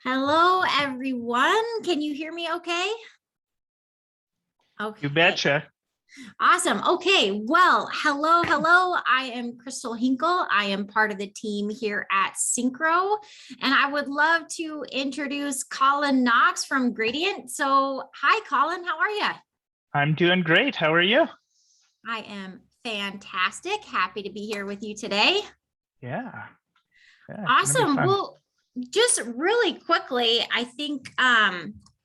Hello, everyone. Can you hear me okay? Okay. You betcha. Awesome. Okay. Well, hello. I am Crystal Henkle. I am part of the team here at Syncro, and I would love to introduce Colin Knox from Gradient. So hi, Colin. How are you? I'm doing great. How are you? I am fantastic. Happy to be here with you today. Yeah. Awesome. Well, just really quickly, I think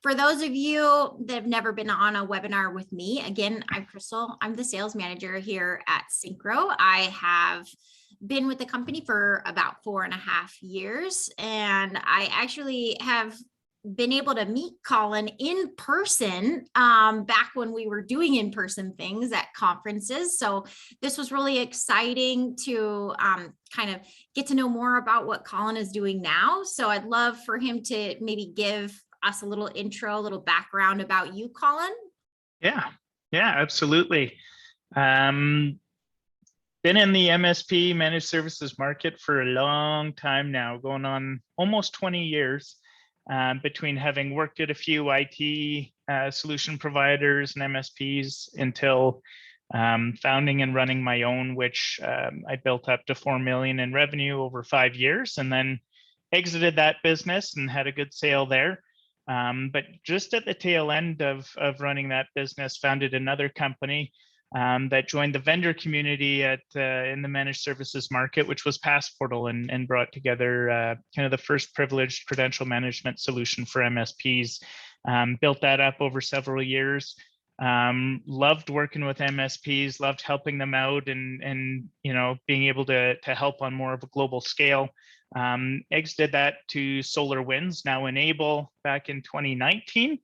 for those of you that have never been on a webinar with me, again, I'm Crystal. I'm the sales manager here at Syncro. I have been with the company for about 4.5 years, and I actually have been able to meet Colin in person back when we were doing in-person things at conferences. So this was really exciting to kind of get to know more about what Colin is doing now. So I'd love for him to maybe give us a little intro, a little background about you, Colin. Yeah, absolutely. Been in the MSP managed services market for a long time now, going on almost 20 years. Between having worked at a few IT solution providers and MSPs until founding and running my own, which I built up to 4 million in revenue over 5 years, and then exited that business and had a good sale there. But just at the tail end of running that business, founded another company that joined the vendor community at in the managed services market, which was Passportal, and brought together kind of the first privileged credential management solution for MSPs. Built that up over several years. Loved working with MSPs, loved helping them out, and being able to help on more of a global scale. Exited that to SolarWinds, now Enable, back in 2019.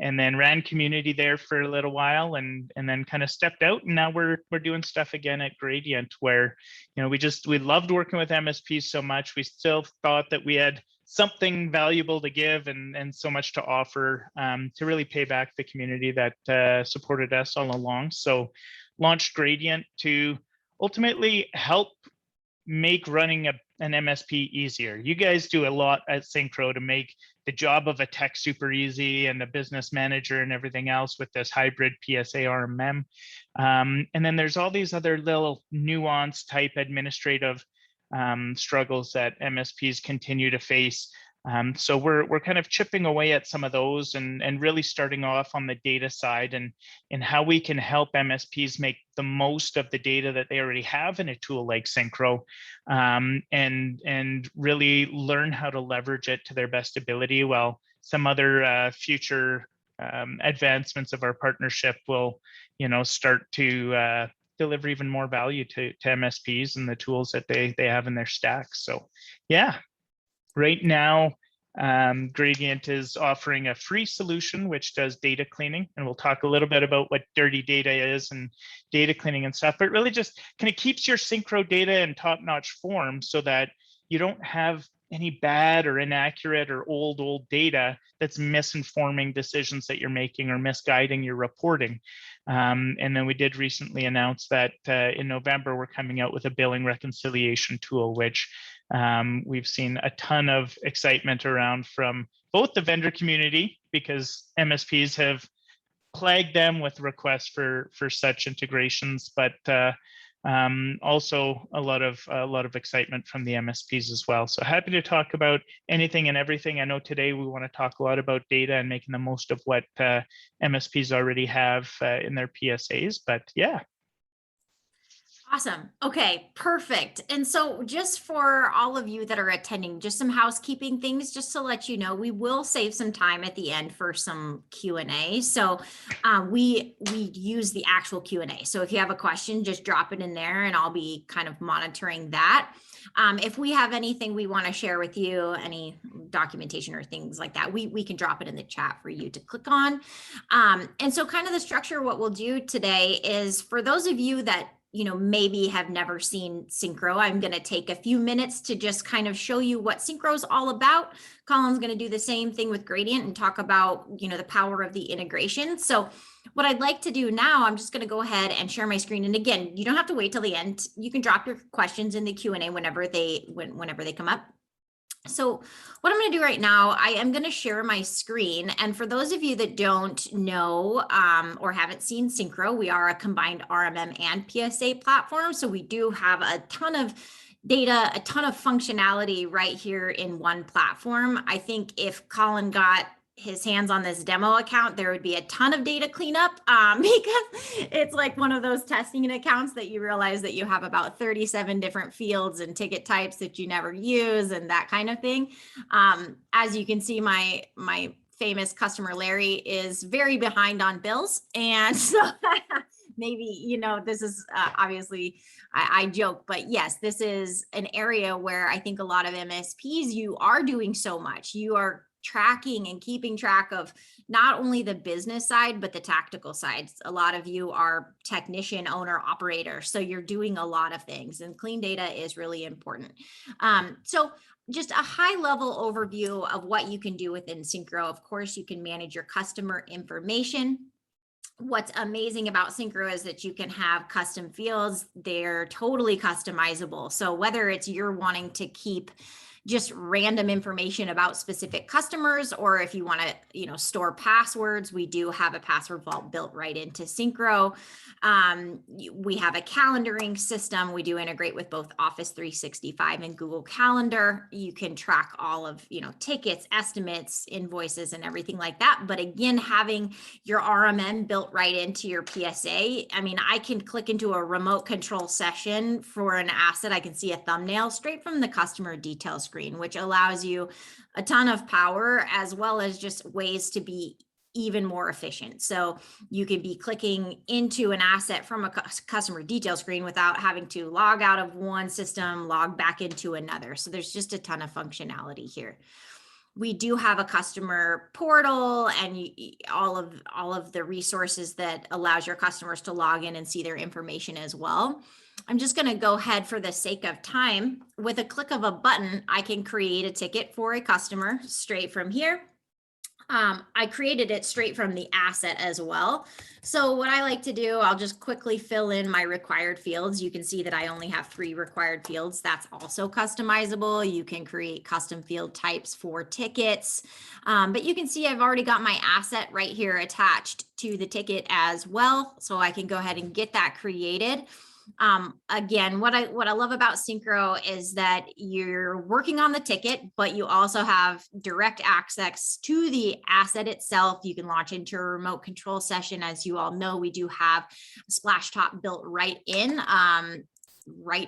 And then ran community there for a little while, and then kind of stepped out, and now we're doing stuff again at Gradient, where we loved working with MSPs so much. We still thought that we had something valuable to give and so much to offer to really pay back the community that supported us all along. So launched Gradient to ultimately help make running an MSP easier. You guys do a lot at Syncro to make the job of a tech super easy, and a business manager and everything else with this hybrid PSA RMM. And then there's all these other little nuance type administrative struggles that MSPs continue to face. So we're kind of chipping away at some of those, and really starting off on the data side, and how we can help MSPs make the most of the data that they already have in a tool like Syncro, and really learn how to leverage it to their best ability, while some other future advancements of our partnership will start to deliver even more value to MSPs and the tools that they have in their stack. So yeah. Right now, Gradient is offering a free solution which does data cleaning, and we'll talk a little bit about what dirty data is and data cleaning and stuff, but really just kind of keeps your Syncro data in top-notch form so that you don't have any bad or inaccurate or old data that's misinforming decisions that you're making or misguiding your reporting. And then we did recently announce that in November, we're coming out with a billing reconciliation tool, which we've seen a ton of excitement around from both the vendor community, because MSPs have plagued them with requests for such integrations, but also a lot of excitement from the MSPs as well. So happy to talk about anything and everything. I know today we want to talk a lot about data and making the most of what MSPs already have in their PSAs, but yeah. Awesome. Okay, perfect. And so just for all of you that are attending, just some housekeeping things, just to let you know, we will save some time at the end for some Q&A. So we use the actual Q&A. So if you have a question, just drop it in there and I'll be kind of monitoring that. If we have anything we want to share with you, any documentation or things like that, we can drop it in the chat for you to click on. And so kind of the structure, what we'll do today is, for those of you that maybe have never seen Syncro, I'm going to take a few minutes to just kind of show you what Syncro is all about. Colin's going to do the same thing with Gradient and talk about, the power of the integration. So what I'd like to do now, I'm just going to go ahead and share my screen. And again, you don't have to wait till the end. You can drop your questions in the Q&A whenever they come up. So what I'm going to do right now, I am going to share my screen. And for those of you that don't know or haven't seen Syncro, we are a combined RMM and PSA platform. So we do have a ton of data, a ton of functionality right here in one platform. I think if Colin got his hands on this demo account, there would be a ton of data cleanup because it's like one of those testing accounts that you realize that you have about 37 different fields and ticket types that you never use and that kind of thing. As you can see, my famous customer Larry is very behind on bills. And so maybe, you know, this is obviously, I joke, but yes, this is an area where I think a lot of MSPs, you are doing so much. You are tracking and keeping track of not only the business side, but the tactical sides. A lot of you are technician, owner, operator. So you're doing a lot of things, and clean data is really important. So just a high level overview of what you can do within Syncro. Of course, you can manage your customer information. What's amazing about Syncro is that you can have custom fields. They're totally customizable. So whether it's you're wanting to keep just random information about specific customers, or if you want to, you know, store passwords, we do have a password vault built right into Syncro. We have a calendaring system. We do integrate with both Office 365 and Google Calendar. You can track all of, you know, tickets, estimates, invoices, and everything like that. But again, having your RMM built right into your PSA, I mean, I can click into a remote control session for an asset. I can see a thumbnail straight from the customer details screen, which allows you a ton of power, as well as just ways to be even more efficient. So you can be clicking into an asset from a customer detail screen without having to log out of one system, log back into another. So there's just a ton of functionality here. We do have a customer portal and all of the resources that allows your customers to log in and see their information as well. I'm just going to go ahead for the sake of time. With a click of a button, I can create a ticket for a customer straight from here. I created it straight from the asset as well. So what I like to do, I'll just quickly fill in my required fields. You can see that I only have 3 required fields. That's also customizable. You can create custom field types for tickets. But you can see I've already got my asset right here attached to the ticket as well. So I can go ahead and get that created. Again, what I love about Syncro is that you're working on the ticket, but you also have direct access to the asset itself. You can launch into a remote control session. As you all know, we do have a splash top built right in,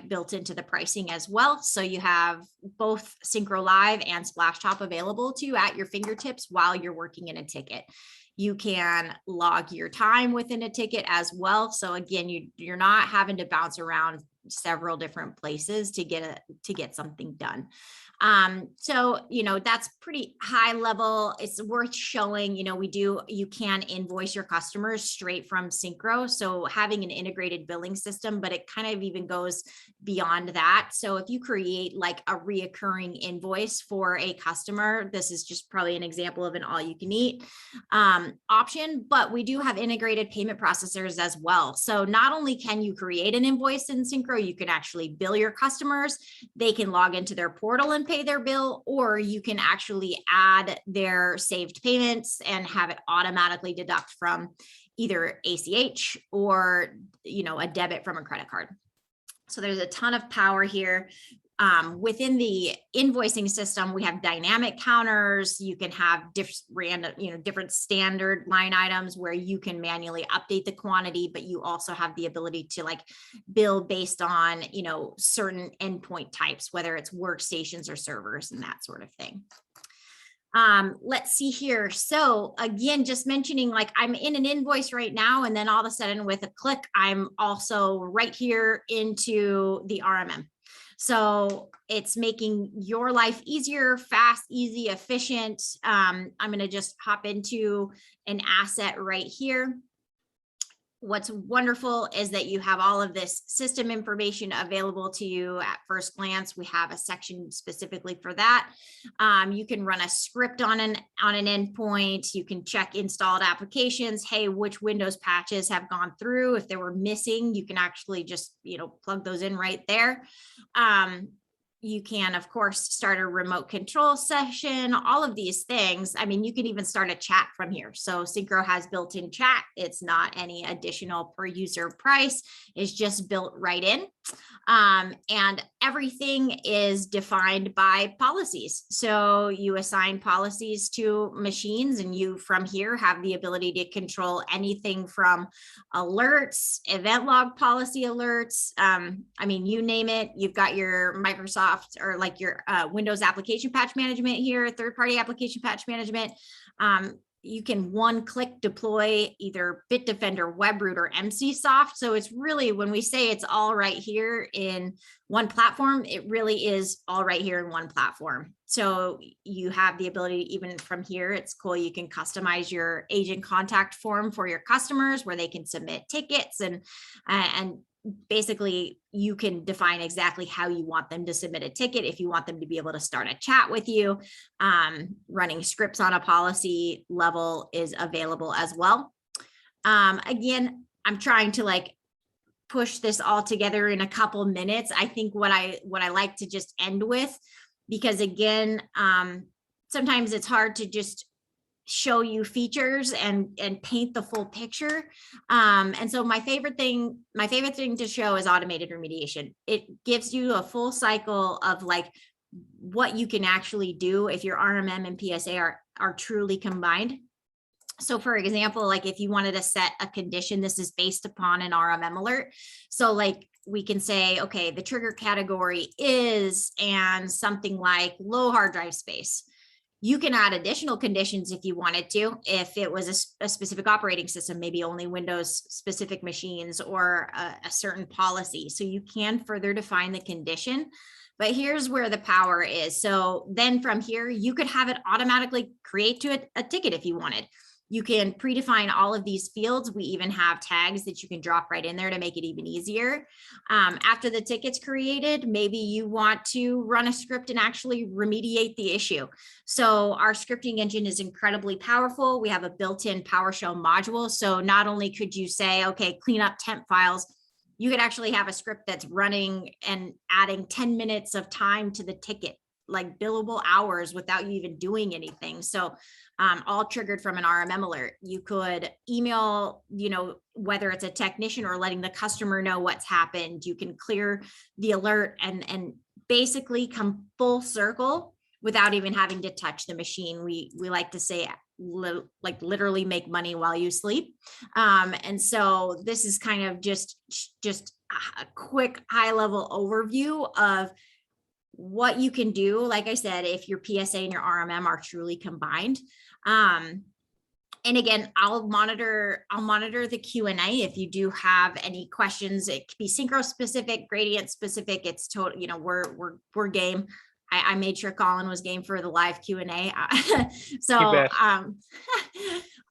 built into the pricing as well. So you have both Syncro Live and Splash Top available to you at your fingertips while you're working in a ticket. You can log your time within a ticket as well. So again, you're not having to bounce around several different places to get something done. So, you know, that's pretty high level. It's worth showing, you know, you can invoice your customers straight from Syncro. So having an integrated billing system, but it kind of even goes beyond that. So if you create like a reoccurring invoice for a customer, this is just probably an example of an all you can eat option, but we do have integrated payment processors as well. So not only can you create an invoice in Syncro, you can actually bill your customers. They can log into their portal and pay their bill, or you can actually add their saved payments and have it automatically deduct from either ACH or, you know, a debit from a credit card. So there's a ton of power here. Within the invoicing system, we have dynamic counters. You can have different standard line items where you can manually update the quantity, but you also have the ability to like bill based on, you know, certain endpoint types, whether it's workstations or servers and that sort of thing. Let's see here. So again, just mentioning like I'm in an invoice right now, and then all of a sudden with a click, I'm also right here into the RMM. So it's making your life easier, fast, easy, efficient. I'm going to just hop into an asset right here. What's wonderful is that you have all of this system information available to you at first glance. We have a section specifically for that. You can run a script on an endpoint. You can check installed applications. Hey, which Windows patches have gone through? If they were missing, you can actually just, you know, plug those in right there. You can, of course, start a remote control session, all of these things. I mean, you can even start a chat from here. So Syncro has built-in chat. It's not any additional per user price. It's just built right in. And everything is defined by policies. So you assign policies to machines, and you from here have the ability to control anything from alerts, event log policy alerts. I mean, you name it. You've got your Microsoft or like your Windows application patch management here, third-party application patch management. You can one-click deploy either Bitdefender, Webroot, or MCSoft. So it's really, when we say it's all right here in one platform, it really is all right here in one platform. So you have the ability to, even from here, it's cool. You can customize your agent contact form for your customers where they can submit tickets, and basically you can define exactly how you want them to submit a ticket. If you want them to be able to start a chat with you, running scripts on a policy level is available as well. Again, I'm trying to like push this all together in a couple minutes. I think what I like to just end with, because again, sometimes it's hard to just show you features and paint the full picture. And so my favorite thing to show is automated remediation. It gives you a full cycle of like what you can actually do if your RMM and PSA are truly combined. So for example, like if you wanted to set a condition, this is based upon an RMM alert. So like we can say, okay, the trigger category is, and something like low hard drive space. You can add additional conditions if you wanted to, if it was a specific operating system, maybe only Windows specific machines, or a certain policy. So you can further define the condition, but here's where the power is. So then from here, you could have it automatically create to a ticket if you wanted. You can predefine all of these fields. We even have tags that you can drop right in there to make it even easier. After the ticket's created, maybe you want to run a script and actually remediate the issue. So our scripting engine is incredibly powerful. We have a built-in PowerShell module. So not only could you say, okay, clean up temp files, you could actually have a script that's running and adding 10 minutes of time to the ticket, like billable hours, without you even doing anything. So all triggered from an RMM alert. You could email, whether it's a technician or letting the customer know what's happened. You can clear the alert and basically come full circle without even having to touch the machine. We like to say like literally make money while you sleep. And so this is kind of just a quick high level overview of what you can do. Like I said, if your PSA and your RMM are truly combined. And again, I'll monitor the Q&A if you do have any questions. It could be Syncro specific, Gradient specific. It's total, we're game. I made sure Colin was game for the live Q&A. So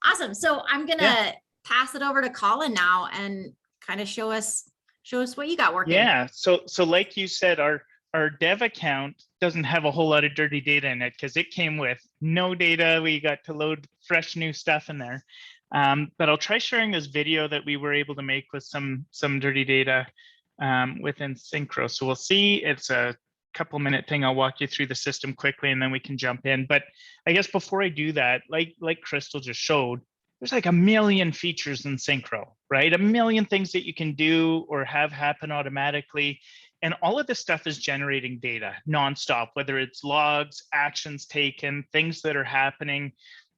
awesome. So I'm gonna pass it over to Colin now and kind of show us what you got working. Yeah. So like you said, our dev account doesn't have a whole lot of dirty data in it because it came with no data. We got to load fresh new stuff in there. But I'll try sharing this video that we were able to make with some dirty data within Syncro. So we'll see. It's a couple minute thing. I'll walk you through the system quickly and then we can jump in. But I guess before I do that, like Crystal just showed, there's like a million features in Syncro, right? A million things that you can do or have happen automatically. And all of this stuff is generating data nonstop, whether it's logs, actions taken, things that are happening,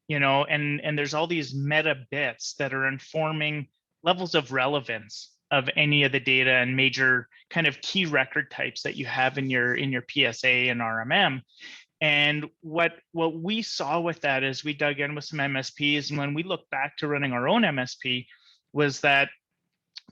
and there's all these meta bits that are informing levels of relevance of any of the data and major kind of key record types that you have in your PSA and RMM. And what we saw with that is we dug in with some MSPs, and when we look back to running our own MSP, was that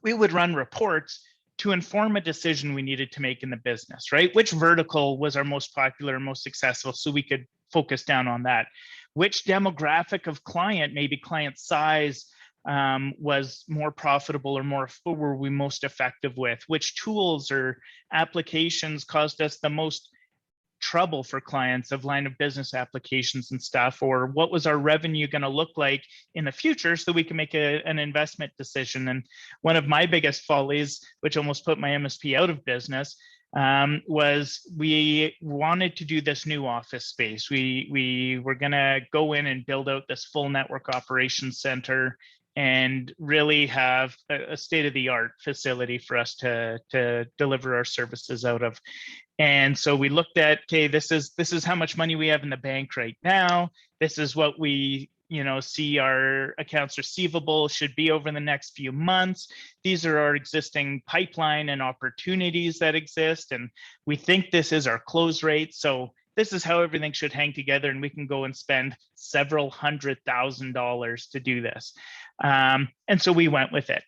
we would run reports to inform a decision we needed to make in the business, right? Which vertical was our most popular and most successful, so we could focus down on that. Which demographic of client, maybe client size, was more profitable or were we most effective with? Which tools or applications caused us the most trouble for clients of line of business applications and stuff, or what was our revenue going to look like in the future so we can make an investment decision. And one of my biggest follies, which almost put my MSP out of business, was we wanted to do this new office space. We were going to go in and build out this full network operations center and really have a state-of-the-art facility for us to deliver our services out of. And so we looked at, okay, this is how much money we have in the bank right now. This is what we see our accounts receivable should be over the next few months. These are our existing pipeline and opportunities that exist. And we think this is our close rate. So this is how everything should hang together, and we can go and spend several $100,000s to do this. And so we went with it.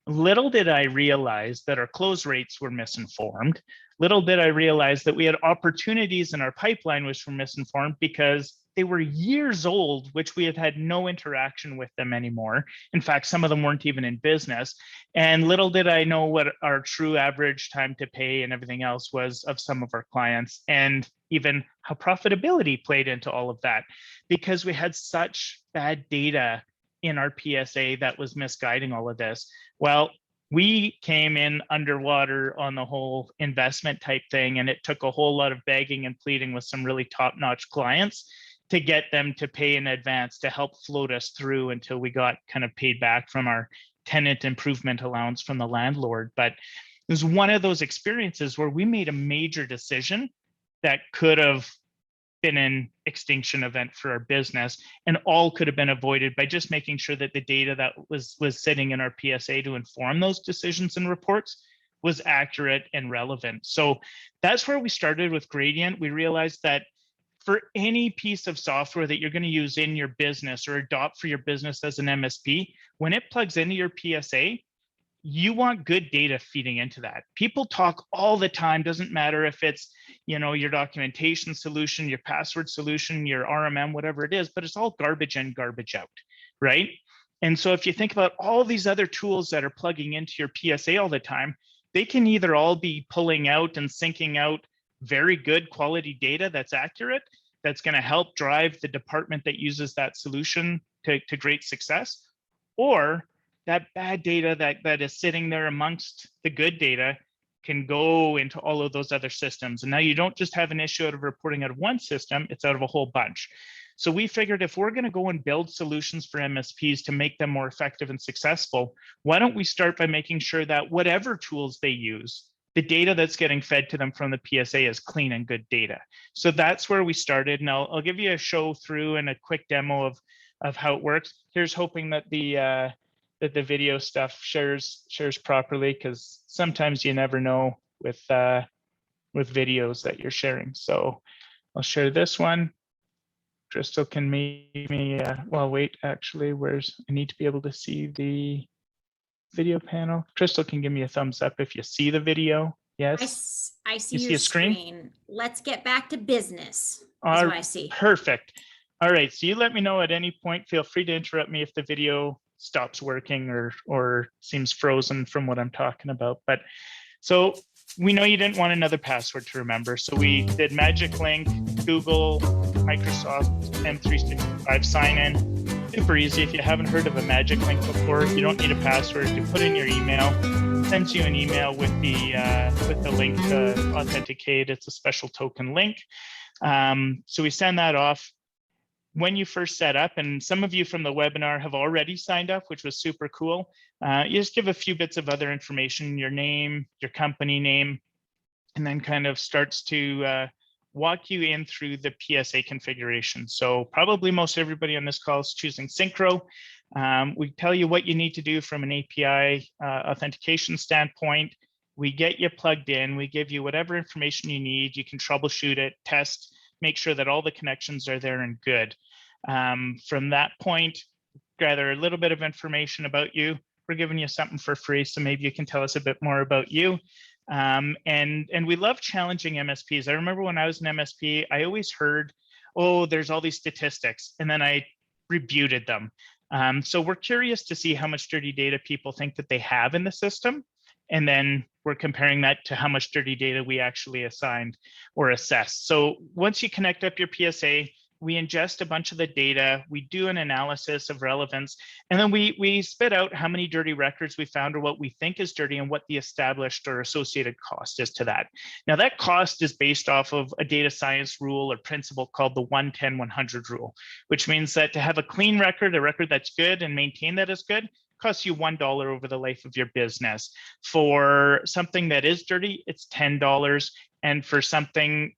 Little did I realize that our close rates were misinformed. Little did I realize that we had opportunities in our pipeline which were misinformed because they were years old, which we had no interaction with them anymore. In fact, some of them weren't even in business. And little did I know what our true average time to pay and everything else was of some of our clients, and even how profitability played into all of that, because we had such bad data in our PSA that was misguiding all of this. Well, we came in underwater on the whole investment type thing, and it took a whole lot of begging and pleading with some really top-notch clients to get them to pay in advance to help float us through until we got kind of paid back from our tenant improvement allowance from the landlord. But it was one of those experiences where we made a major decision that could have been an extinction event for our business, and all could have been avoided by just making sure that the data that was sitting in our PSA to inform those decisions and reports was accurate and relevant. So that's where we started with Gradient. We realized that for any piece of software that you're going to use in your business or adopt for your business as an MSP, when it plugs into your PSA, you want good data feeding into that. People talk all the time, doesn't matter if it's, your documentation solution, your password solution, your RMM, whatever it is, but it's all garbage in, garbage out, right? And so if you think about all these other tools that are plugging into your PSA all the time, they can either all be pulling out and syncing out very good quality data that's accurate, that's going to help drive the department that uses that solution to great success, or that bad data that is sitting there amongst the good data can go into all of those other systems. And now you don't just have an issue out of reporting out of one system, it's out of a whole bunch. So we figured if we're going to go and build solutions for MSPs to make them more effective and successful, why don't we start by making sure that whatever tools they use, the data that's getting fed to them from the PSA is clean and good data. So that's where we started. And I'll give you a show through and a quick demo of how it works. Here's hoping that the video stuff shares properly, because sometimes you never know with videos that you're sharing. So I'll share this one. Crystal can maybe, well, wait, actually, I need to be able to see the video panel. Crystal can give me a thumbs up if you see the video. Yes. I see you your see a screen. Let's get back to business. That's what I see. Perfect. All right. So you let me know at any point. Feel free to interrupt me if the video stops working or seems frozen from what I'm talking about. But so we know you didn't want another password to remember. So we did Magic Link, Google, Microsoft, M365 sign in. Super easy. If you haven't heard of a Magic Link before, you don't need a password. You put in your email, sends you an email with the link to authenticate. It's a special token link. So we send that off. When you first set up, and some of you from the webinar have already signed up, which was super cool, you just give a few bits of other information, your name, your company name, and then kind of starts to walk you in through the PSA configuration. So probably most everybody on this call is choosing Syncro. We tell you what you need to do from an API authentication standpoint. We get you plugged in. We give you whatever information you need. You can troubleshoot it, test, make sure that all the connections are there and good. From that point, gather a little bit of information about you. We're giving you something for free, so maybe you can tell us a bit more about you. And we love challenging MSPs. I remember when I was an MSP, I always heard, oh, there's all these statistics, and then I rebuted them. So we're curious to see how much dirty data people think that they have in the system. And then we're comparing that to how much dirty data we actually assigned or assessed. So once you connect up your PSA, we ingest a bunch of the data, we do an analysis of relevance, and then we spit out how many dirty records we found or what we think is dirty and what the established or associated cost is to that. Now that cost is based off of a data science rule or principle called the 110-100 rule, which means that to have a clean record, a record that's good and maintain that as good, costs you $1 over the life of your business. For something that is dirty, it's $10. And for something,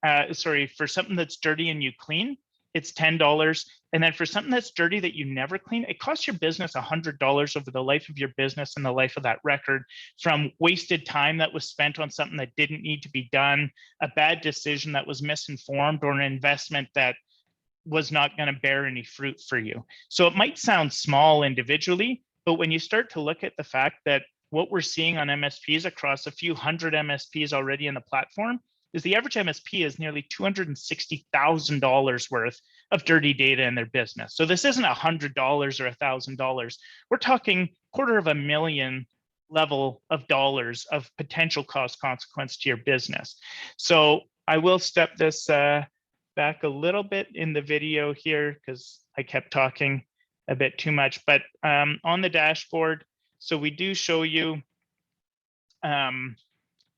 for something that's dirty and you clean, it's $10. And then for something that's dirty that you never clean, it costs your business $100 over the life of your business and the life of that record, from wasted time that was spent on something that didn't need to be done, a bad decision that was misinformed, or an investment that was not going to bear any fruit for you. So it might sound small individually, but when you start to look at the fact that what we're seeing on MSPs across a few hundred MSPs already in the platform is the average MSP is nearly $260,000 worth of dirty data in their business. So this isn't $100 or $1,000. We're talking $250,000 level of dollars of potential cost consequence to your business. So I will step this back a little bit in the video here because I kept talking a bit too much, but on the dashboard, so we do show you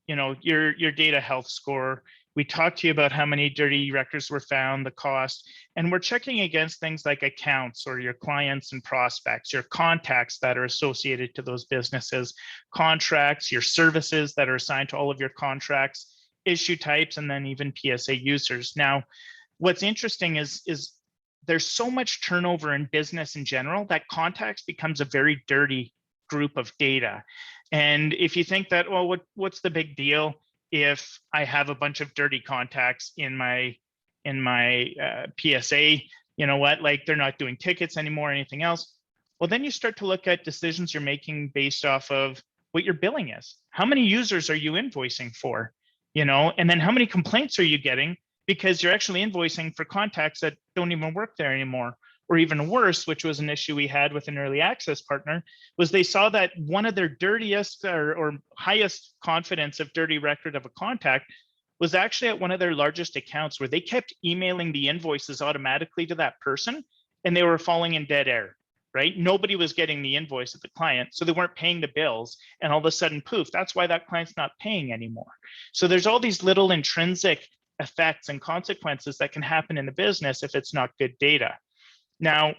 your data health score. We talked to you about how many dirty records were found, the cost, and we're checking against things like accounts or your clients and prospects, your contacts that are associated to those businesses, contracts, your services that are assigned to all of your contracts, issue types, and then even PSA users. Now, what's interesting is there's so much turnover in business in general that contacts becomes a very dirty group of data. And if you think that, well, what's the big deal if I have a bunch of dirty contacts in my PSA, you know what, like they're not doing tickets anymore or anything else. Well, then you start to look at decisions you're making based off of what your billing is. How many users are you invoicing for? And then how many complaints are you getting because you're actually invoicing for contacts that don't even work there anymore? Or even worse, which was an issue we had with an early access partner, was they saw that one of their dirtiest or highest confidence of dirty record of a contact was actually at one of their largest accounts, where they kept emailing the invoices automatically to that person and they were falling in dead air, right? Nobody was getting the invoice at the client, so they weren't paying the bills, and all of a sudden, poof, that's why that client's not paying anymore. So there's all these little intrinsic effects and consequences that can happen in the business if it's not good data. Now,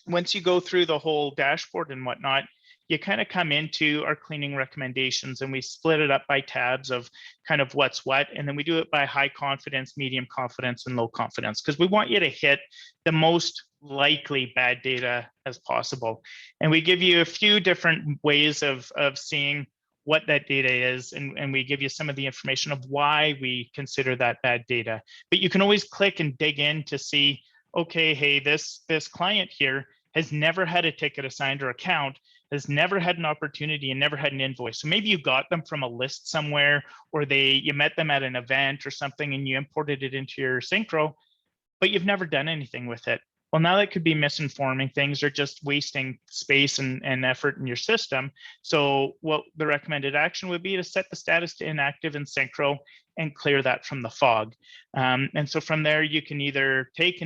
once you go through the whole dashboard and whatnot, you kind of come into our cleaning recommendations, and we split it up by tabs of kind of what's what. And then we do it by high confidence, medium confidence, and low confidence, because we want you to hit the most likely bad data as possible. And we give you a few different ways of seeing what that data is, and we give you some of the information of why we consider that bad data. But you can always click and dig in to see, okay, hey, this client here has never had a ticket assigned or account, has never had an opportunity and never had an invoice. So maybe you got them from a list somewhere, or you met them at an event or something and you imported it into your Syncro, but you've never done anything with it. Well, now that could be misinforming things or just wasting space and effort in your system. So what the recommended action would be to set the status to inactive in Syncro and clear that from the fog. And so from there, you can either take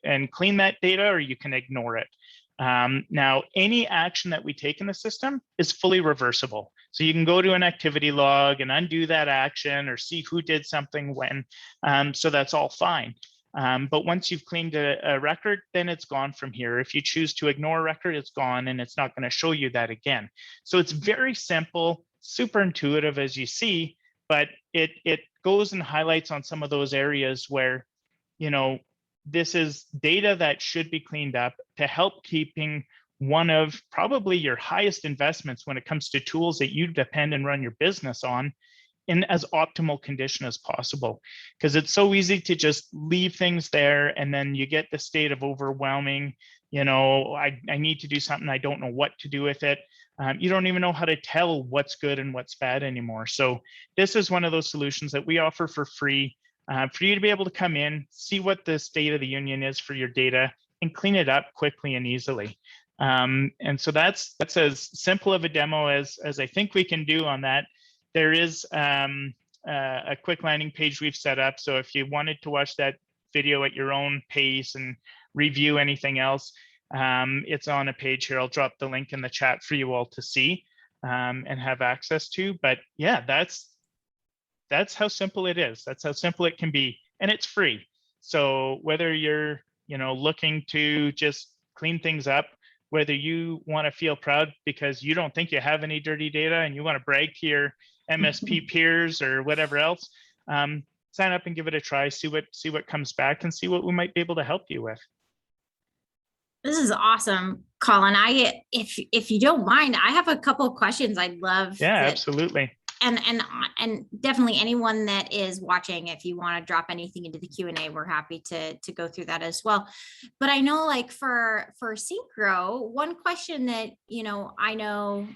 and clean that data, or you can ignore it. Now, any action that we take in the system is fully reversible. So you can go to an activity log and undo that action or see who did something when. So that's all fine. But once you've cleaned a record, then it's gone from here. If you choose to ignore a record, it's gone, and it's not going to show you that again. So it's very simple, super intuitive, as you see, but it goes and highlights on some of those areas where, this is data that should be cleaned up to help keeping one of probably your highest investments when it comes to tools that you depend and run your business on in as optimal condition as possible. Because it's so easy to just leave things there, and then you get the state of overwhelming, I need to do something, I don't know what to do with it. You don't even know how to tell what's good and what's bad anymore. So this is one of those solutions that we offer for free, for you to be able to come in, see what the state of the union is for your data, and clean it up quickly and easily. And so that's as simple of a demo as I think we can do on that. There is a quick landing page we've set up. So if you wanted to watch that video at your own pace and review anything else, it's on a page here. I'll drop the link in the chat for you all to see and have access to. But yeah, that's how simple it is. That's how simple it can be, and it's free. So whether you're, looking to just clean things up, whether you want to feel proud because you don't think you have any dirty data and you want to brag to your MSP peers or whatever else, sign up and give it a try. See what comes back and see what we might be able to help you with. This is awesome, Colin. If you don't mind, I have a couple of questions I'd love. Yeah, absolutely. And definitely anyone that is watching, if you want to drop anything into the Q&A, we're happy to go through that as well. But I know, like for Syncro, one question that, I know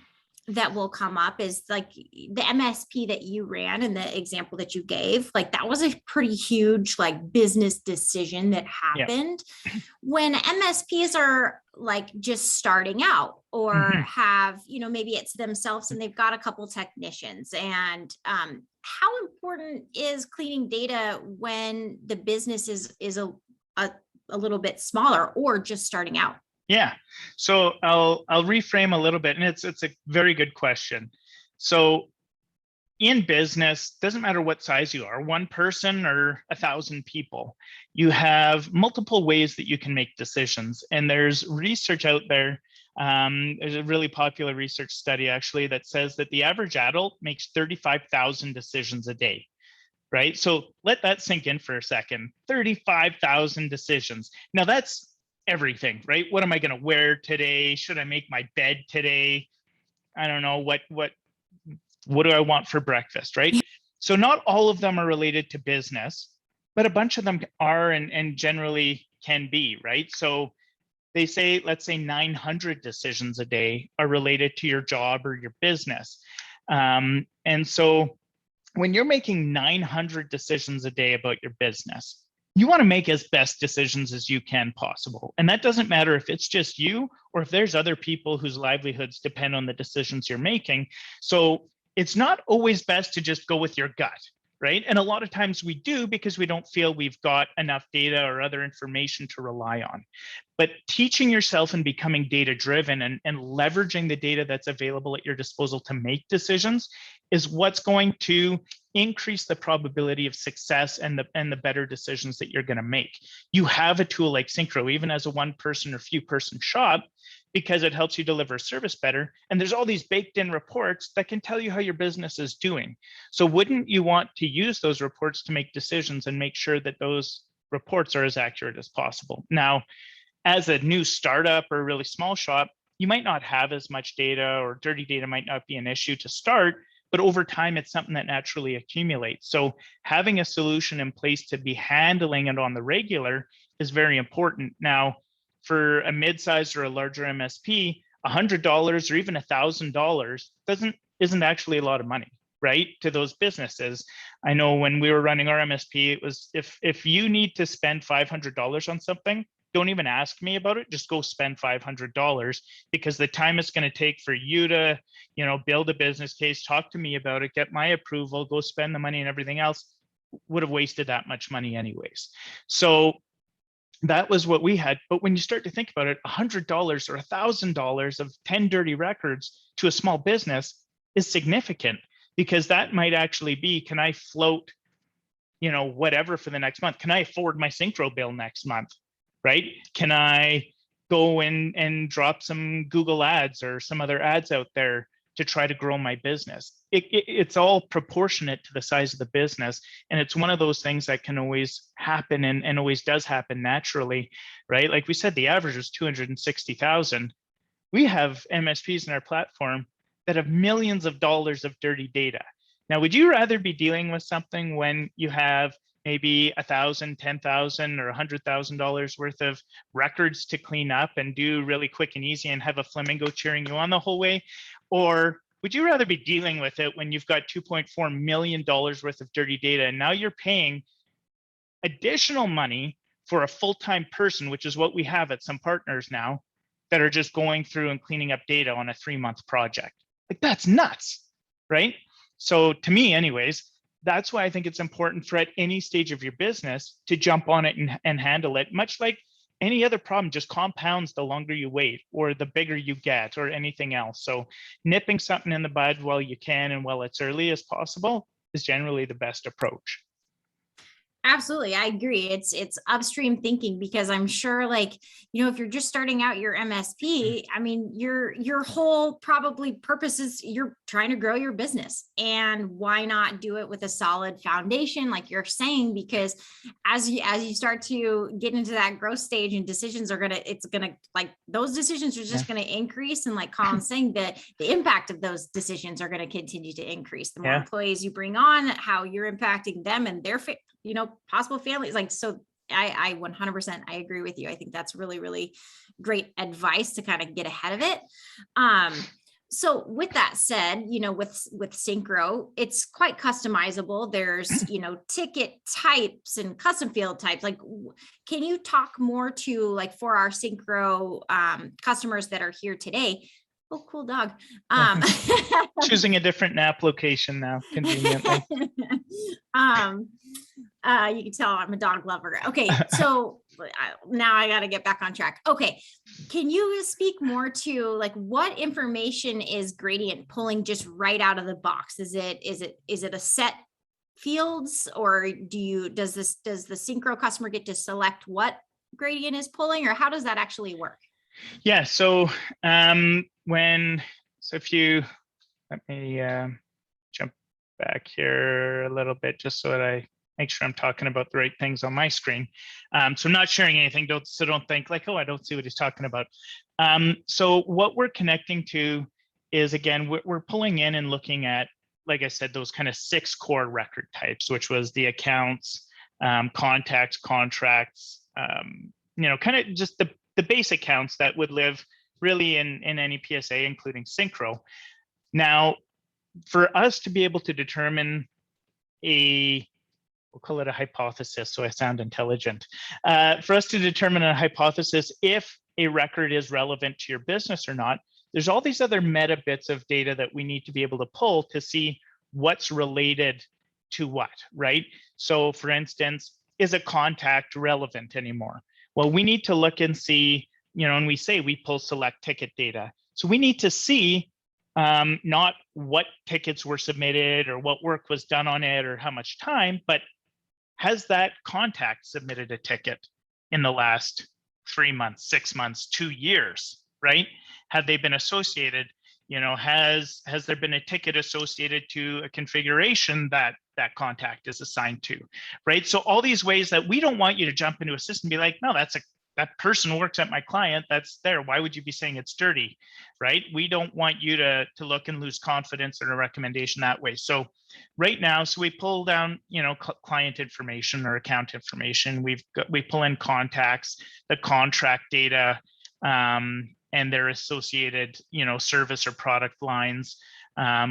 that will come up is like the MSP that you ran and the example that you gave, like that was a pretty huge like business decision that happened. Yeah. When MSPs are like just starting out or have, maybe it's themselves and they've got a couple technicians, and how important is cleaning data when the business is a little bit smaller or just starting out? Yeah, so I'll reframe a little bit, and it's a very good question. So in business, doesn't matter what size you are, one person or 1,000 people, you have multiple ways that you can make decisions. And there's research out there. There's a really popular research study actually that says that the average adult makes 35,000 decisions a day. Right? So let that sink in for a second. 35,000 decisions. Now that's everything, right? What am I going to wear today? Should I make my bed today? I don't know, what do I want for breakfast, right? So not all of them are related to business, but a bunch of them are and generally can be, right? So they say, let's say 900 decisions a day are related to your job or your business. And so when you're making 900 decisions a day about your business, you want to make as best decisions as you can possible. And that doesn't matter if it's just you or if there's other people whose livelihoods depend on the decisions you're making. So it's not always best to just go with your gut, right? And a lot of times we do because we don't feel we've got enough data or other information to rely on. But teaching yourself and becoming data-driven and leveraging the data that's available at your disposal to make decisions is what's going to increase the probability of success and the better decisions that you're going to make. You have a tool like Syncro, even as a one-person or few-person shop, because it helps you deliver service better. And there's all these baked-in reports that can tell you how your business is doing. So wouldn't you want to use those reports to make decisions and make sure that those reports are as accurate as possible? Now, as a new startup or a really small shop, you might not have as much data, or dirty data might not be an issue to start, but over time, it's something that naturally accumulates. So having a solution in place to be handling it on the regular is very important. Now, for a mid-sized or a larger MSP, $100 or even $1,000 isn't actually a lot of money, right, to those businesses. I know when we were running our MSP, it was if you need to spend $500 on something, don't even ask me about it. Just go spend $500, because the time it's going to take for you to, build a business case, talk to me about it, get my approval, go spend the money and everything else would have wasted that much money anyways. So that was what we had. But when you start to think about it, $100 or $1,000 of 10 dirty records to a small business is significant, because that might actually be, can I float, whatever for the next month? Can I afford my Syncro bill next month? Right? Can I go in and drop some Google ads or some other ads out there to try to grow my business? It's all proportionate to the size of the business. And it's one of those things that can always happen and always does happen naturally, right? Like we said, the average is 260,000. We have MSPs in our platform that have millions of dollars of dirty data. Now, would you rather be dealing with something when you have maybe $1,000, $10,000, or $100,000 worth of records to clean up and do really quick and easy and have a flamingo cheering you on the whole way? Or would you rather be dealing with it when you've got $2.4 million worth of dirty data, and now you're paying additional money for a full-time person, which is what we have at some partners now, that are just going through and cleaning up data on a 3-month project? Like, that's nuts, right? So to me anyways, that's why I think it's important for at any stage of your business to jump on it and handle it, much like any other problem just compounds the longer you wait or the bigger you get or anything else. So nipping something in the bud while you can and while it's early as possible is generally the best approach. Absolutely. I agree. It's upstream thinking, because I'm sure, like, you know, if you're just starting out your MSP, I mean, your whole probably purpose is you're trying to grow your business, and why not do it with a solid foundation, like you're saying, because as you start to get into that growth stage and decisions are it's gonna like those decisions are just gonna increase. And like Colin's saying, the impact of those decisions are going to continue to increase. The more employees you bring on, how you're impacting them and their possible families. Like, so I 100%, I agree with you. I think that's really, really great advice to kind of get ahead of it. So with that said, with Syncro, it's quite customizable. There's, ticket types and custom field types. Like, can you talk more to, like, for our Syncro customers that are here today? Oh, cool dog. Choosing a different nap location now, conveniently. You can tell I'm a dog lover. Okay, so now I got to get back on track. Okay, can you speak more to, like, what information is Gradient pulling just right out of the box? Is it a set fields, or does the Syncro customer get to select what Gradient is pulling, or how does that actually work? Yeah, so if you let me jump back here a little bit just so that I make sure I'm talking about the right things on my screen. So I'm not sharing anything, don't think like, oh, I don't see what he's talking about. So what we're connecting to is, again, we're pulling in and looking at, like I said, those kind of 6 core record types, which was the accounts, contacts, contracts, kind of just the base accounts that would live really in any PSA, including Syncro. Now, for us to be able to determine we'll call it a hypothesis, so I sound intelligent. For us to determine a hypothesis if a record is relevant to your business or not, there's all these other meta bits of data that we need to be able to pull to see what's related to what, right? So for instance, is a contact relevant anymore? Well, we need to look and see, and we say we pull select ticket data. So we need to see not what tickets were submitted or what work was done on it or how much time, but has that contact submitted a ticket in the last 3 months, 6 months, 2 years, right? Have they been associated? Has there been a ticket associated to a configuration that contact is assigned to, right? So all these ways that we don't want you to jump into a system and be like, no, that person works at my client, that's there. Why would you be saying it's dirty, right? We don't want you to look and lose confidence in a recommendation that way. So right now, we pull down, client information or account information. We pull in contacts, the contract data, and their associated, service or product lines.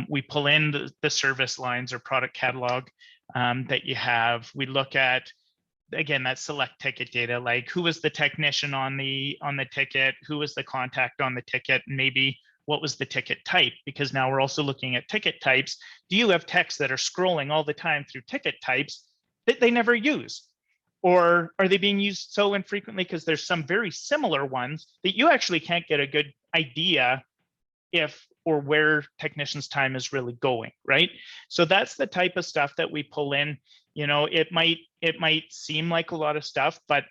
We pull in the service lines or product catalog that you have. We look at, again, that select ticket data, like who was the technician on the ticket, who was the contact on the ticket, and maybe what was the ticket type, because now we're also looking at ticket types. Do you have techs that are scrolling all the time through ticket types that they never use? Or are they being used so infrequently because there's some very similar ones that you actually can't get a good idea if or where technicians' time is really going, right? So that's the type of stuff that we pull in. It might seem like a lot of stuff, but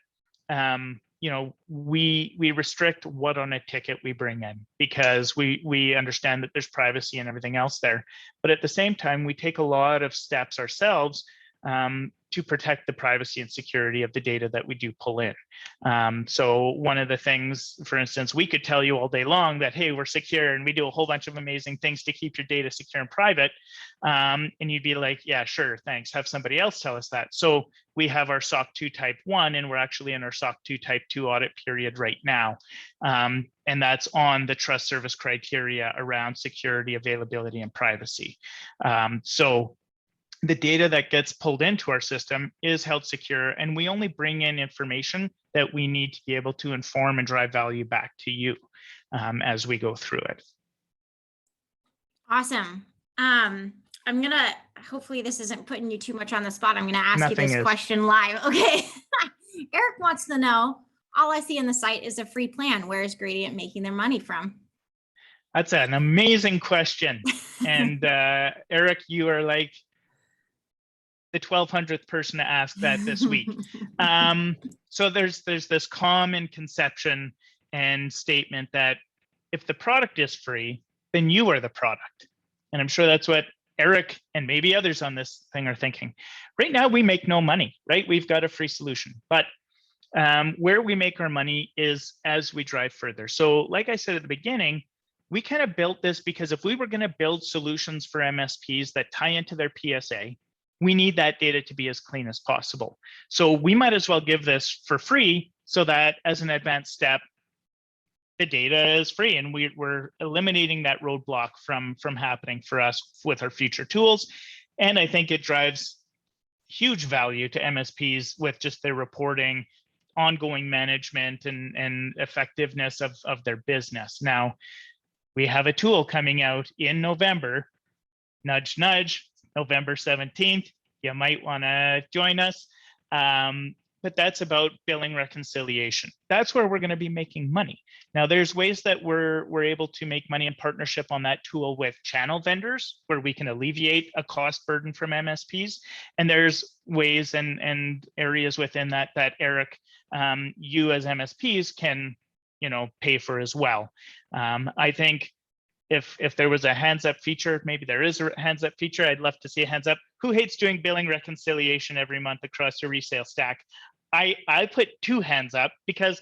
we restrict what on a ticket we bring in, because we understand that there's privacy and everything else there. But at the same time, we take a lot of steps ourselves to protect the privacy and security of the data that we do pull in. So one of the things, for instance, we could tell you all day long that, hey, we're secure and we do a whole bunch of amazing things to keep your data secure and private. And you'd be like, yeah, sure, thanks. Have somebody else tell us that. So we have our SOC 2 Type 1, and we're actually in our SOC 2 Type 2 audit period right now. And that's on the trust service criteria around security, availability, and privacy. So the data that gets pulled into our system is held secure, and we only bring in information that we need to be able to inform and drive value back to you as we go through it. Awesome. I'm gonna hopefully this isn't putting you too much on the spot. I'm going to ask you Nothing this is. question live. Okay. Eric wants to know, all I see on the site is a free plan. Where is Gradient making their money from? That's an amazing question. And Eric, you are like the 1200th person to ask that this week. So there's this common conception and statement that if the product is free, then you are the product. And I'm sure that's what Eric and maybe others on this thing are thinking. Right now, we make no money, right? We've got a free solution, but where we make our money is as we drive further. So like I said at the beginning, we kind of built this because if we were going to build solutions for MSPs that tie into their PSA, we need that data to be as clean as possible. So we might as well give this for free so that as an advanced step, the data is free and we're eliminating that roadblock from happening for us with our future tools. And I think it drives huge value to MSPs with just their reporting, ongoing management and effectiveness of their business. Now, we have a tool coming out in November, nudge, nudge, November 17th. You might want to join us. But that's about billing reconciliation. That's where we're going to be making money. Now, there's ways that we're able to make money in partnership on that tool with channel vendors, where we can alleviate a cost burden from MSPs. And there's ways and areas within that Eric, you as MSPs can, pay for as well. I think if there was a hands up feature, maybe there is a hands up feature, I'd love to see a hands up. Who hates doing billing reconciliation every month across your resale stack? I put 2 hands up because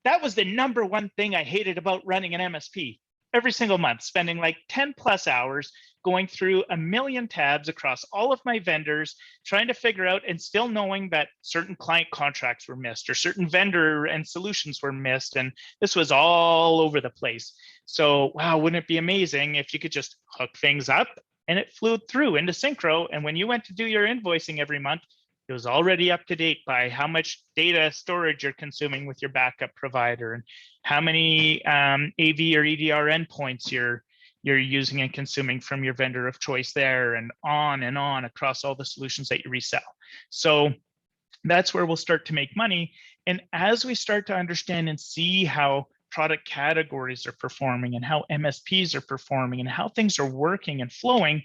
that was the #1 thing I hated about running an MSP. Every single month, spending like 10+ hours going through a million tabs across all of my vendors, trying to figure out and still knowing that certain client contracts were missed or certain vendor and solutions were missed. And this was all over the place. So, wow, wouldn't it be amazing if you could just hook things up and it flew through into Syncro? And when you went to do your invoicing every month, it was already up to date by how much data storage you're consuming with your backup provider and how many AV or EDR endpoints you're using and consuming from your vendor of choice there, and on across all the solutions that you resell. So that's where we'll start to make money. And as we start to understand and see how product categories are performing and how MSPs are performing and how things are working and flowing,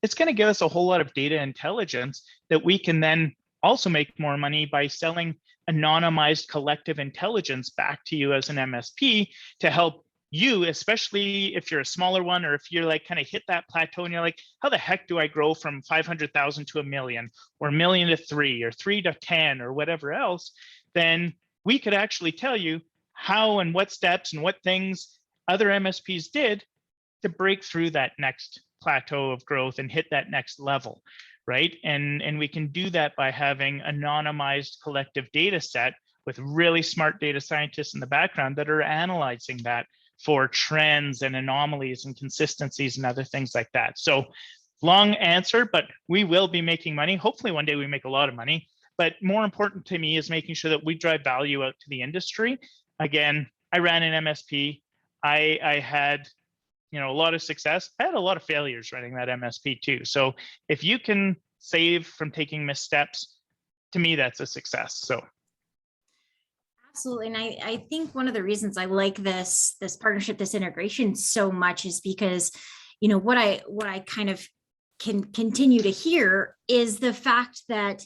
it's going to give us a whole lot of data intelligence that we can then also make more money by selling anonymized collective intelligence back to you as an MSP to help you, especially if you're a smaller one, or if you're like kind of hit that plateau and you're like, how the heck do I grow from 500,000 to 1 million, or 1 million to 3, or 3 to 10, or whatever else? Then we could actually tell you how and what steps and what things other MSPs did to break through that next plateau of growth and hit that next level, right? And we can do that by having anonymized collective data set with really smart data scientists in the background that are analyzing that for trends and anomalies and consistencies and other things like that. So long answer, but we will be making money. Hopefully one day we make a lot of money, but more important to me is making sure that we drive value out to the industry. Again, I ran an MSP. I had a lot of success. I had a lot of failures running that MSP too. So if you can save from taking missteps, to me, that's a success. So absolutely. And I think one of the reasons I like this partnership, this integration so much is because, what I kind of can continue to hear is the fact that,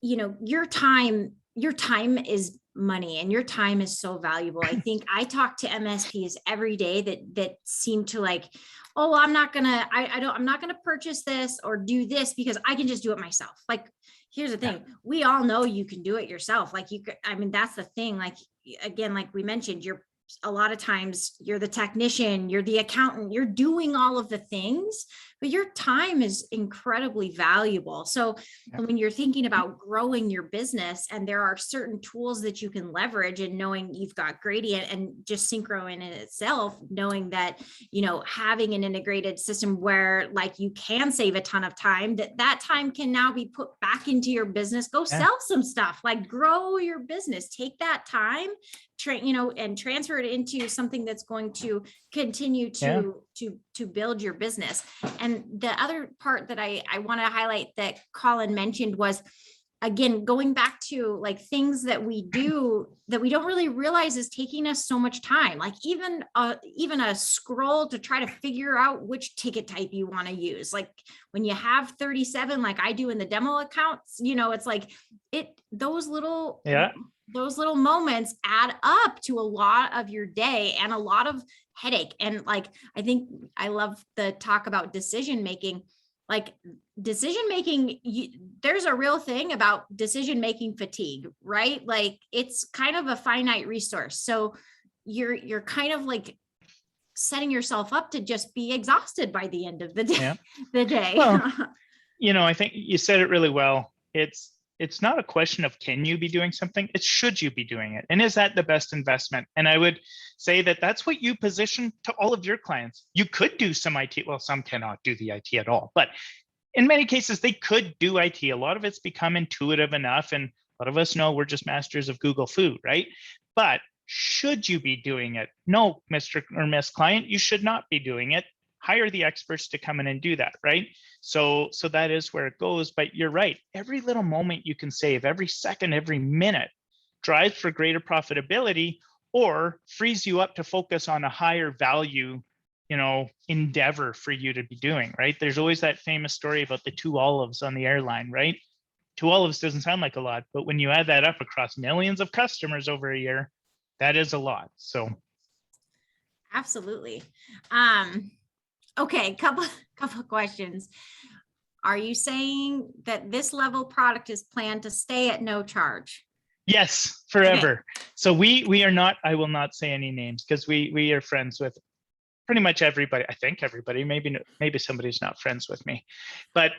your time is money and your time is so valuable. I think I talk to MSPs every day that seem to like, oh, I'm not gonna purchase this or do this because I can just do it myself. Like, here's the thing. We all know you can do it yourself. Like that's the thing. Like, again, like we mentioned, a lot of times you're the technician, you're the accountant, you're doing all of the things, but your time is incredibly valuable. So when you're thinking about growing your business and there are certain tools that you can leverage, and knowing you've got Gradient and just Syncro in itself, knowing that, having an integrated system where like you can save a ton of time, that time can now be put back into your business, go sell some stuff, like grow your business, take that time, and transfer it into something that's going to continue to to build your business. And the other part that I want to highlight that Colin mentioned was, again, going back to like things that we do that we don't really realize is taking us so much time. Like even a scroll to try to figure out which ticket type you want to use. Like when you have 37, like I do in the demo accounts, it's like those little moments add up to a lot of your day and a lot of headache. And like, I think I love the talk about decision making. Like decision making, there's a real thing about decision making fatigue, right? Like it's kind of a finite resource. So you're kind of like setting yourself up to just be exhausted by the end of the day. Yeah. The day. Well, I think you said it really well. It's not a question of can you be doing something, it's should you be doing it? And is that the best investment? And I would say that that's what you position to all of your clients. You could do some IT, well, some cannot do the IT at all, but in many cases they could do IT. A lot of it's become intuitive enough, and a lot of us know we're just masters of Google food, right? But should you be doing it? No, Mr. or Miss Client, you should not be doing it. Hire the experts to come in and do that, right? So that is where it goes. But you're right. Every little moment you can save, every second, every minute drives for greater profitability or frees you up to focus on a higher value, endeavor for you to be doing, right? There's always that famous story about the 2 olives on the airline, right? 2 olives doesn't sound like a lot, but when you add that up across millions of customers over a year, that is a lot. So absolutely. Okay, couple questions. Are you saying that this level product is planned to stay at no charge? Yes, forever. Okay. So we are not, I will not say any names because we are friends with pretty much everybody. I think everybody, maybe somebody's not friends with me, but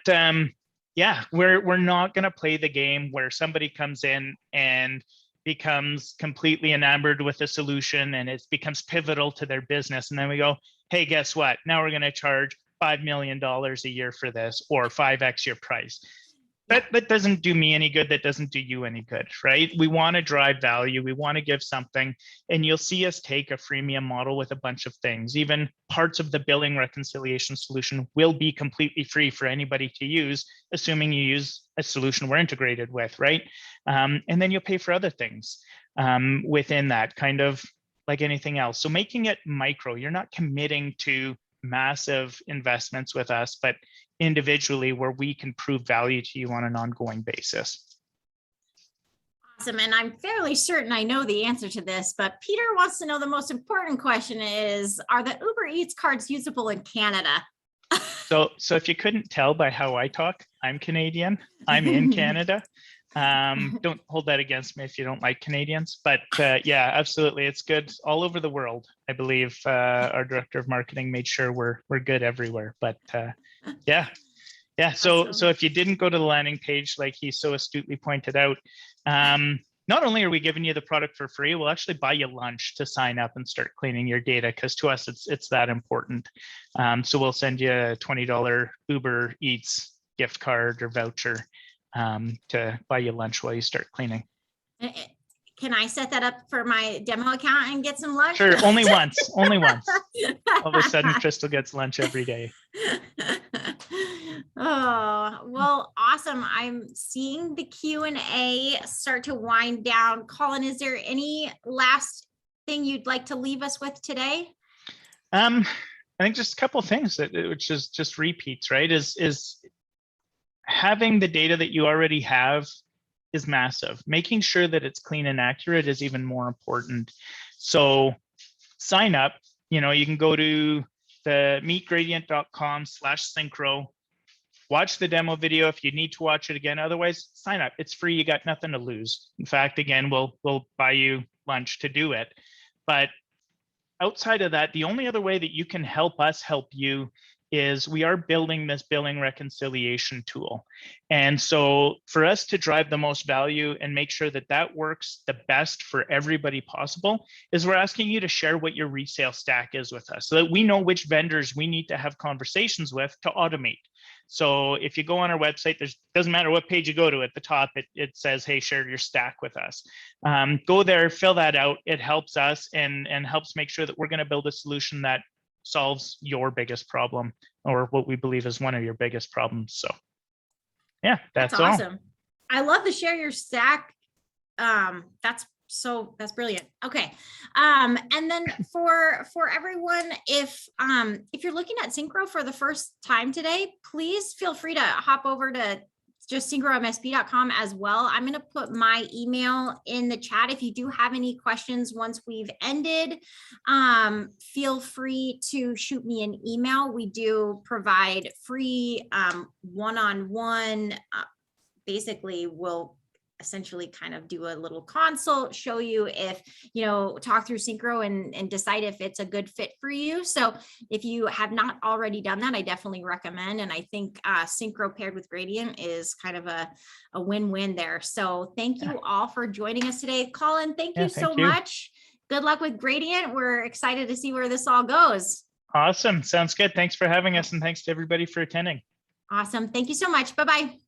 yeah, we're not going to play the game where somebody comes in and becomes completely enamored with a solution and it becomes pivotal to their business. And then we go, hey, guess what? Now we're going to charge $5 million a year for this, or 5x your price. That doesn't do me any good. That doesn't do you any good, right? We want to drive value. We want to give something. And you'll see us take a freemium model with a bunch of things. Even parts of the billing reconciliation solution will be completely free for anybody to use, assuming you use a solution we're integrated with, right? And then you'll pay for other things within that, kind of like anything else. So making it micro, you're not committing to massive investments with us, but individually where we can prove value to you on an ongoing basis. Awesome. And I'm fairly certain I know the answer to this, but Peter wants to know the most important question is, are the Uber Eats cards usable in Canada? So if you couldn't tell by how I talk, I'm Canadian. I'm in Canada. Don't hold that against me if you don't like Canadians, but yeah, absolutely. It's good all over the world. I believe our director of marketing made sure we're good everywhere, but yeah. So if you didn't go to the landing page, like he so astutely pointed out, not only are we giving you the product for free, we'll actually buy you lunch to sign up and start cleaning your data, because to us, it's that important. So we'll send you a $20 Uber Eats gift card or voucher to buy you lunch while you start cleaning. Can I set that up for my demo account and get some lunch? Sure, only once. All of a sudden, Crystal gets lunch every day. Oh, well, awesome. I'm seeing the Q&A start to wind down. Colin, is there any last thing you'd like to leave us with today? I think just a couple of things which is just repeats, right? Is having the data that you already have is massive. Making sure that it's clean and accurate is even more important. So sign up. You can go to the meetgradient.com/syncro. Watch the demo video if you need to watch it again. Otherwise, sign up. It's free. You got nothing to lose. In fact, again, we'll buy you lunch to do it. But outside of that, the only other way that you can help us help you is we are building this billing reconciliation tool. And so for us to drive the most value and make sure that that works the best for everybody possible is we're asking you to share what your resale stack is with us so that we know which vendors we need to have conversations with to automate. So if you go on our website, doesn't matter what page you go to, at the top, it says, hey, share your stack with us. Go there, fill that out. It helps us and helps make sure that we're going to build a solution that solves your biggest problem, or what we believe is one of your biggest problems. So yeah, that's all. awesome. I love the share your stack. That's brilliant. Okay. And then for everyone, if you're looking at Syncro for the first time today, please feel free to hop over to just syncromsp.com as well. I'm going to put my email in the chat. If you do have any questions once we've ended, feel free to shoot me an email. We do provide free one-on-one, basically we'll essentially kind of do a little consult, show you if, talk through Syncro and decide if it's a good fit for you. So if you have not already done that, I definitely recommend. And I think Syncro paired with Gradient is kind of a win-win there. So thank you all for joining us today. Colin, thank you so much. Good luck with Gradient. We're excited to see where this all goes. Awesome. Sounds good. Thanks for having us. And thanks to everybody for attending. Awesome. Thank you so much. Bye-bye.